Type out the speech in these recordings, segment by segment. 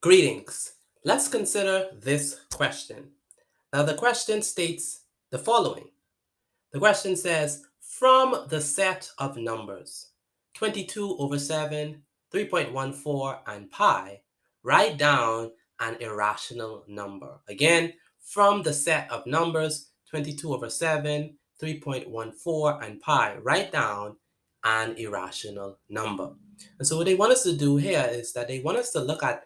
Greetings. Let's consider this question. Now, the question states the following. The question says, from the set of numbers 22 over 7, 3.14, and pi, write down an irrational number. Again, from the set of numbers 22 over 7, 3.14, and pi, write down an irrational number. And so what they want us to do here is that they want us to look at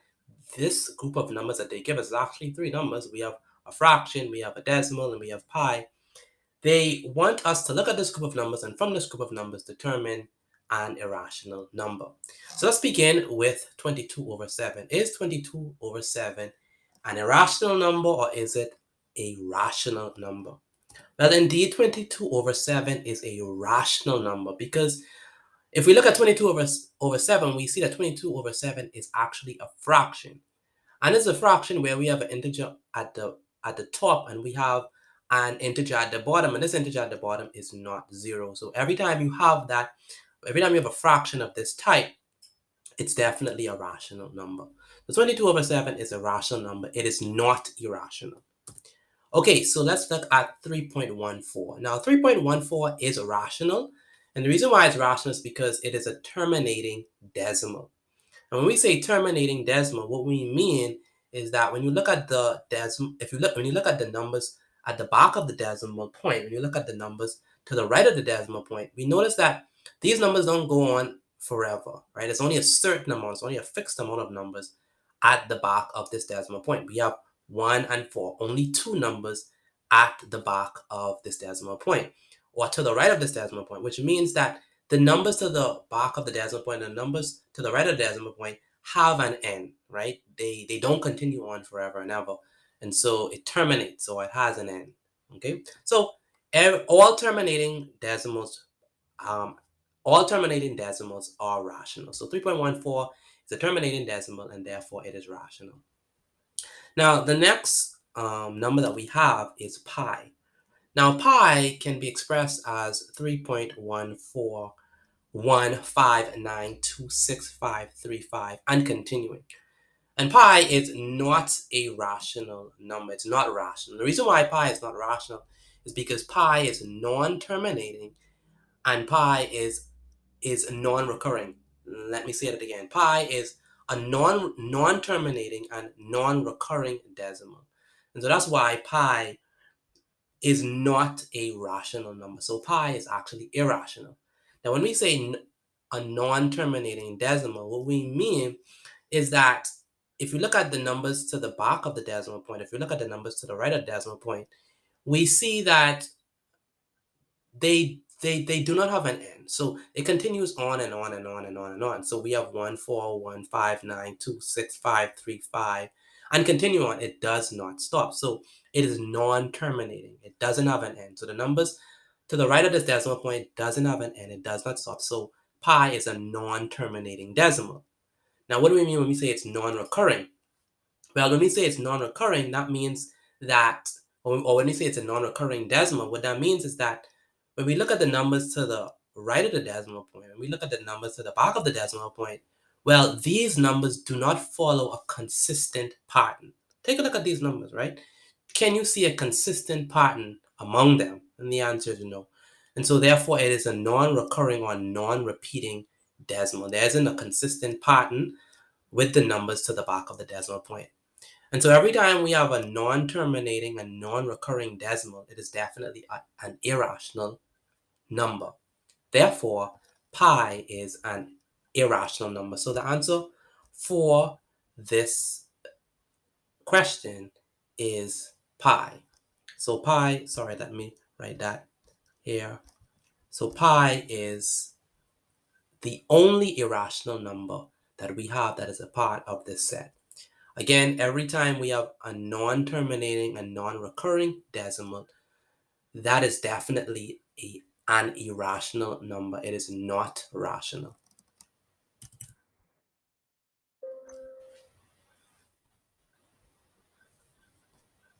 this group of numbers that they give us. Actually three numbers. We have a fraction, we have a decimal, and we have pi. They want us to look at this group of numbers and from this group of numbers determine an irrational number. So let's begin with 22 over 7. Is 22 over 7 an irrational number or is it a rational number? Well, indeed, 22 over 7 is a rational number because if we look at 22 over 7, we see that 22 over 7 is actually a fraction. And it's a fraction where we have an integer at the top and we have an integer at the bottom, and this integer at the bottom is not 0. So every time you have a fraction of this type, it's definitely a rational number. The 22 over 7 is a rational number. It is not irrational. Okay, so let's look at 3.14. Now, 3.14 is rational, and the reason why it's rational is because it is a terminating decimal. And when we say terminating decimal, what we mean is that when you look at the decimal, when you look at the numbers at the back of the decimal point, when you look at the numbers to the right of the decimal point, we notice that these numbers don't go on forever, right? It's only a certain amount, it's only a fixed amount of numbers at the back of this decimal point. We have 1 and 4, only two numbers at the back of this decimal point, or to the right of this decimal point, which means that the numbers to the back of the decimal point and the numbers to the right of the decimal point have an end, right? They don't continue on forever and ever. And so it terminates, so it has an end. Okay? So all terminating decimals are rational. So 3.14 is a terminating decimal and therefore it is rational. Now the next number that we have is pi. Now pi can be expressed as 3.14159265535 and continuing. And pi is not a rational number. It's not rational. The reason why pi is not rational is because pi is non-terminating and pi is non-recurring. Let me say it again. Pi is a non-terminating and non-recurring decimal. And so that's why pi is not a rational number. So pi is actually irrational. Now, when we say a non-terminating decimal, what we mean is that if you look at the numbers to the back of the decimal point, if you look at the numbers to the right of the decimal point, we see that they do not have an end. So it continues on and on and on and on and on. So we have 14159265535 and continue on. It does not stop. So it is non-terminating. It doesn't have an end. So the numbers to the right of this decimal point doesn't have an end. It does not stop. So pi is a non-terminating decimal. Now, what do we mean when we say it's non-recurring? Well, when we say it's non-recurring, that means that, or when we say it's a non-recurring decimal, what that means is that when we look at the numbers to the right of the decimal point, and we look at the numbers to the back of the decimal point, well, these numbers do not follow a consistent pattern. Take a look at these numbers, right? Can you see a consistent pattern among them? And the answer is no. And so therefore it is a non-recurring or non-repeating decimal. There isn't a consistent pattern with the numbers to the back of the decimal point. And so every time we have a non-terminating and non-recurring decimal, it is definitely an irrational number. Therefore, pi is an irrational number. So the answer for this question is pi. So pi, sorry, let me write that here. So pi is the only irrational number that we have that is a part of this set. Again, every time we have a non-terminating and non-recurring decimal, that is definitely an irrational number. It is not rational.